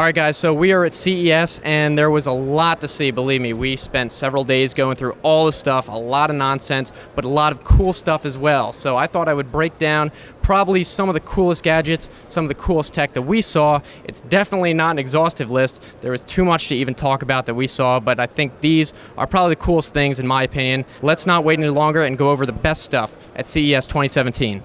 All right, guys, so we are at CES, and there was a lot to see, believe me. We spent several days going through all the stuff, a lot of nonsense, but a lot of cool stuff as well. So I thought I would break down probably some of the coolest gadgets, some of the coolest tech that we saw. It's definitely not an exhaustive list. There was too much to even talk about that we saw, but I think these are probably the coolest things in my opinion. Let's not wait any longer and go over the best stuff at CES 2017.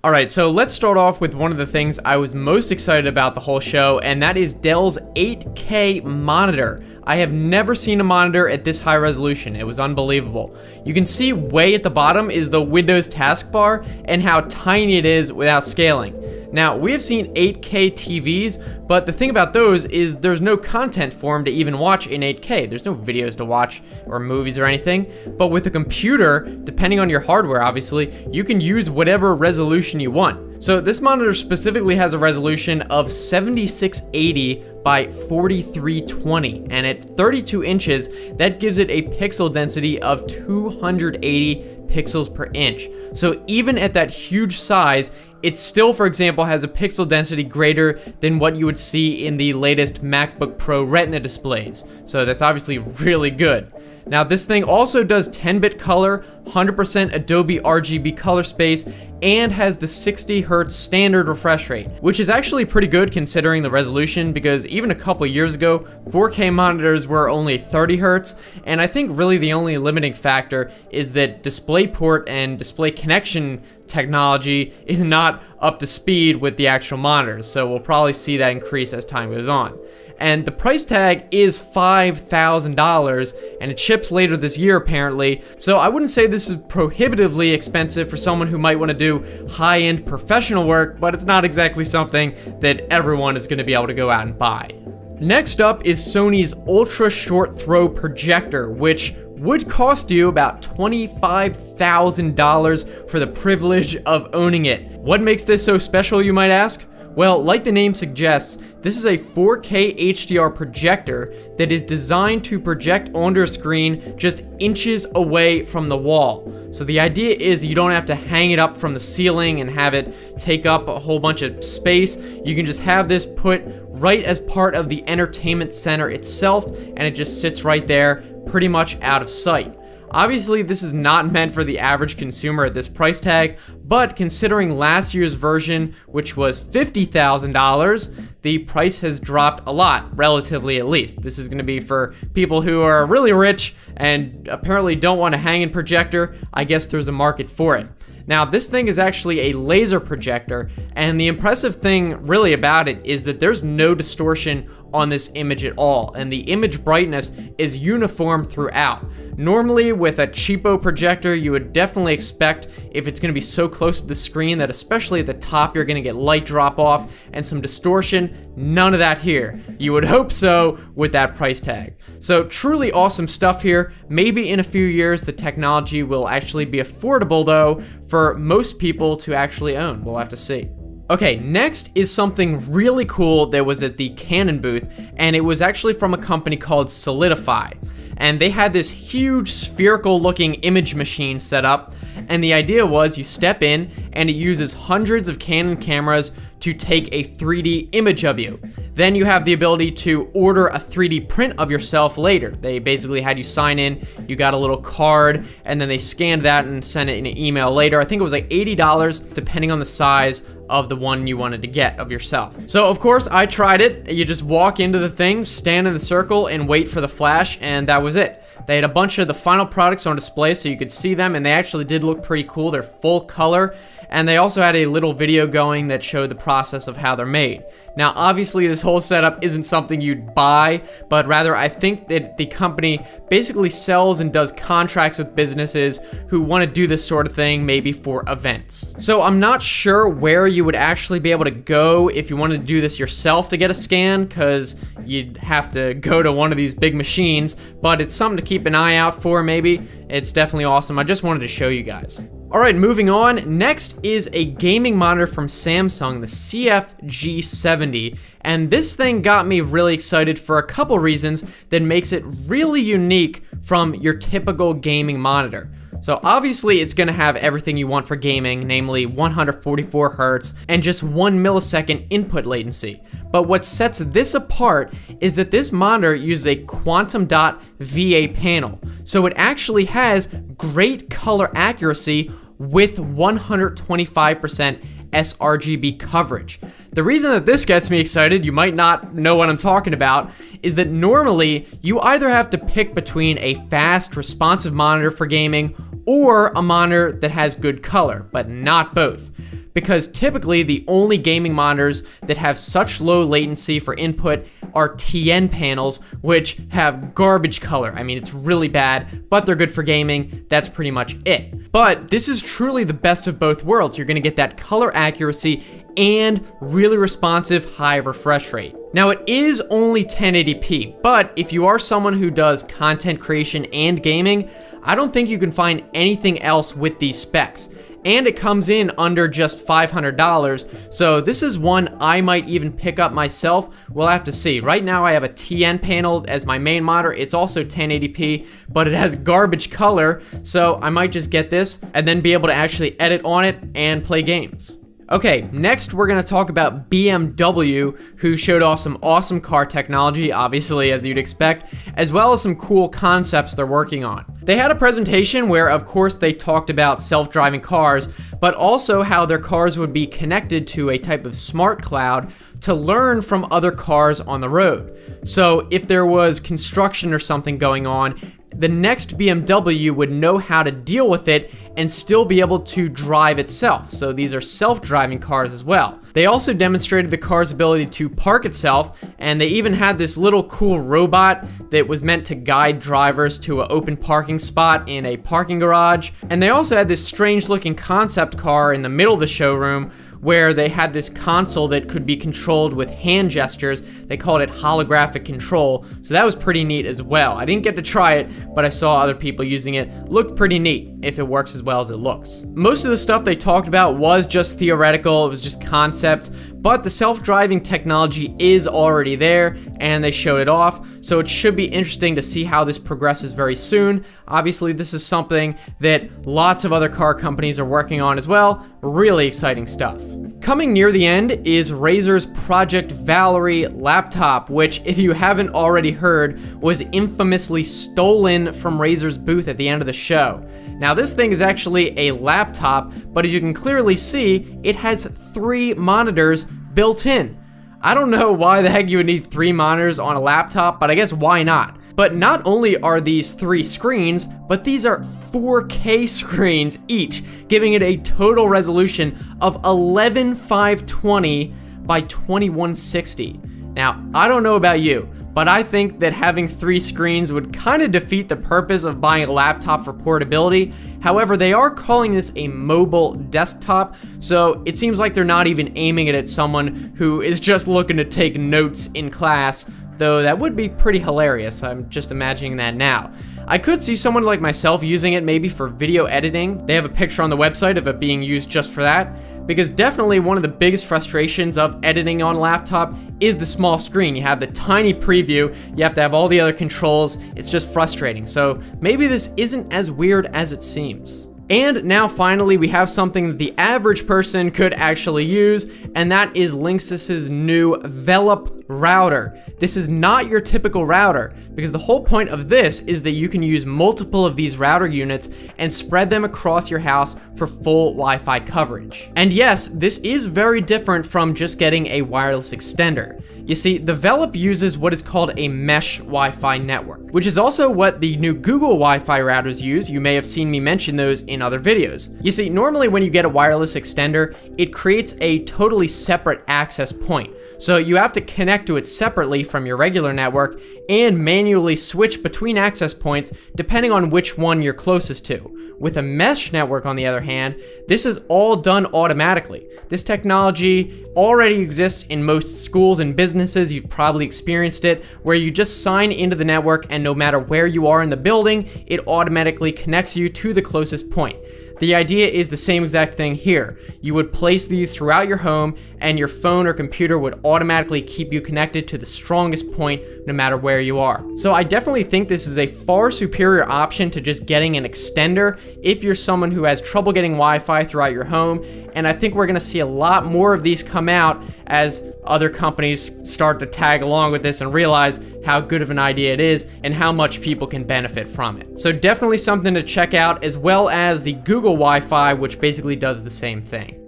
Alright, so let's start off with one of the things I was most excited about the whole show, and that is Dell's 8K monitor. I have never seen a monitor at this high resolution. It was unbelievable. You can see way at the bottom is the Windows taskbar and how tiny it is without scaling. Now, we have seen 8K TVs, but the thing about those is there's no content for them to even watch in 8K. There's no videos to watch or movies or anything. But with a computer, depending on your hardware, obviously, you can use whatever resolution you want. So this monitor specifically has a resolution of 7680 by 4320, and at 32 inches, that gives it a pixel density of 280 pixels per inch. So even at that huge size, it still, for example, has a pixel density greater than what you would see in the latest MacBook Pro Retina displays. So that's obviously really good. Now, this thing also does 10-bit color, 100% Adobe RGB color space, and has the 60 Hz standard refresh rate, which is actually pretty good considering the resolution, because even a couple years ago, 4K monitors were only 30 Hz, and I think really the only limiting factor is that DisplayPort and display connection technology is not up to speed with the actual monitors, so we'll probably see that increase as time goes on. And the price tag is $5,000, and it ships later this year apparently, so I wouldn't say this is prohibitively expensive for someone who might want to do high-end professional work, but it's not exactly something that everyone is going to be able to go out and buy. Next up is Sony's ultra short throw projector, which would cost you about $25,000 for the privilege of owning it. What makes this so special, you might ask? Well, like the name suggests, this is a 4K HDR projector that is designed to project onto a screen just inches away from the wall. So the idea is you don't have to hang it up from the ceiling and have it take up a whole bunch of space. You can just have this put right as part of the entertainment center itself, and it just sits right there, pretty much out of sight. Obviously, this is not meant for the average consumer at this price tag, but considering last year's version, which was $50,000, the price has dropped a lot, relatively at least. This is going to be for people who are really rich and apparently don't want a hanging projector. I guess there's a market for it. Now, this thing is actually a laser projector, and the impressive thing really about it is that there's no distortion on this image at all, and the image brightness is uniform throughout. Normally, with a cheapo projector, you would definitely expect, if it's going to be so close to the screen that especially at the top you're going to get light drop off and some distortion. None of that here. You would hope so with that price tag. So truly awesome stuff here. Maybe in a few years the technology will actually be affordable though for most people to actually own. We'll have to see. Okay, next is something really cool that was at the Canon booth, and it was actually from a company called Solidify. And they had this huge spherical looking image machine set up, and the idea was you step in and it uses hundreds of Canon cameras to take a 3D image of you. Then you have the ability to order a 3D print of yourself later. They basically had you sign in, you got a little card, and then they scanned that and sent it in an email later. I think it was like $80 depending on the size of the one you wanted to get of yourself. So of course I tried it. You just walk into the thing, stand in the circle, and wait for the flash, and that was it. They had a bunch of the final products on display so you could see them, and they actually did look pretty cool. They're full color, and they also had a little video going that showed the process of how they're made. Now, obviously, this whole setup isn't something you'd buy, but rather I think that the company basically sells and does contracts with businesses who want to do this sort of thing, maybe for events. So I'm not sure where you would actually be able to go if you wanted to do this yourself to get a scan, because you'd have to go to one of these big machines, but it's something to keep an eye out for maybe. It's definitely awesome. I just wanted to show you guys. Alright, moving on. Next is a gaming monitor from Samsung, the CFG70. And this thing got me really excited for a couple reasons that makes it really unique from your typical gaming monitor. So obviously it's going to have everything you want for gaming, namely 144 Hz and just 1 millisecond input latency. But what sets this apart is that this monitor uses a quantum dot VA panel. So it actually has great color accuracy with 125% sRGB coverage. The reason that this gets me excited, you might not know what I'm talking about, is that normally you either have to pick between a fast, responsive monitor for gaming or a monitor that has good color, but not both. Because typically the only gaming monitors that have such low latency for input are TN panels, which have garbage color. I mean, it's really bad, but they're good for gaming. That's pretty much it. But this is truly the best of both worlds. You're gonna get that color accuracy and really responsive high refresh rate. Now it is only 1080p, but if you are someone who does content creation and gaming, I don't think you can find anything else with these specs. And it comes in under just $500, so this is one I might even pick up myself. We'll have to see. Right now I have a TN panel as my main monitor. It's also 1080p, but it has garbage color, so I might just get this and then be able to actually edit on it and play games. Okay, next we're going to talk about BMW, who showed off some awesome car technology, obviously as you'd expect, as well as some cool concepts they're working on. They had a presentation where, of course, they talked about self-driving cars, but also how their cars would be connected to a type of smart cloud to learn from other cars on the road. So if there was construction or something going on, the next BMW would know how to deal with it and still be able to drive itself. So these are self-driving cars as well. They also demonstrated the car's ability to park itself, and they even had this little cool robot that was meant to guide drivers to an open parking spot in a parking garage. And they also had this strange looking concept car in the middle of the showroom where they had this console that could be controlled with hand gestures. They called it holographic control, so that was pretty neat as well. I didn't get to try it, but I saw other people using it. Looked pretty neat if it works as well as it looks. Most of the stuff they talked about was just theoretical, it was just concept, but the self-driving technology is already there and they showed it off, so it should be interesting to see how this progresses very soon. Obviously, this is something that lots of other car companies are working on as well. Really exciting stuff. Coming near the end is Razer's Project Valerie laptop, which, if you haven't already heard, was infamously stolen from Razer's booth at the end of the show. Now, this thing is actually a laptop, but as you can clearly see, it has 3 monitors built in. I don't know why the heck you would need 3 monitors on a laptop, but I guess why not? But not only are these 3 screens, but these are 4K screens each, giving it a total resolution of 11520 by 2160. Now, I don't know about you, but I think that having 3 screens would kind of defeat the purpose of buying a laptop for portability. However, they are calling this a mobile desktop, so it seems like they're not even aiming it at someone who is just looking to take notes in class, though that would be pretty hilarious. I'm just imagining that now. I could see someone like myself using it maybe for video editing. They have a picture on the website of it being used just for that, because definitely one of the biggest frustrations of editing on a laptop is the small screen. You have the tiny preview, you have to have all the other controls, it's just frustrating. So maybe this isn't as weird as it seems. And now finally we have something that the average person could actually use, and that is Linksys's new Velop router. This is not your typical router, because the whole point of this is that you can use multiple of these router units and spread them across your house for full Wi-Fi coverage. And yes, this is very different from just getting a wireless extender. You see, the Velop uses what is called a mesh Wi-Fi network, which is also what the new Google Wi-Fi routers use. You may have seen me mention those in other videos. You see, normally when you get a wireless extender, it creates a totally separate access point. So you have to connect to it separately from your regular network and manually switch between access points depending on which one you're closest to. With a mesh network, on the other hand, this is all done automatically. This technology already exists in most schools and businesses. You've probably experienced it, where you just sign into the network and no matter where you are in the building, it automatically connects you to the closest point. The idea is the same exact thing here. You would place these throughout your home, and your phone or computer would automatically keep you connected to the strongest point no matter where you are. So I definitely think this is a far superior option to just getting an extender if you're someone who has trouble getting Wi-Fi throughout your home, and I think we're going to see a lot more of these come out as other companies start to tag along with this and realize how good of an idea it is and how much people can benefit from it. So definitely something to check out, as well as the Google Wi-Fi, which basically does the same thing.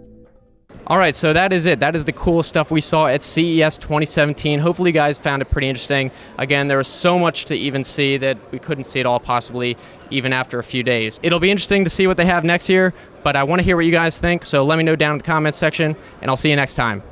All right, so that is it. That is the coolest stuff we saw at CES 2017. Hopefully you guys found it pretty interesting. Again, there was so much to even see that we couldn't see it all possibly even after a few days. It'll be interesting to see what they have next year, but I want to hear what you guys think, so let me know down in the comments section, and I'll see you next time.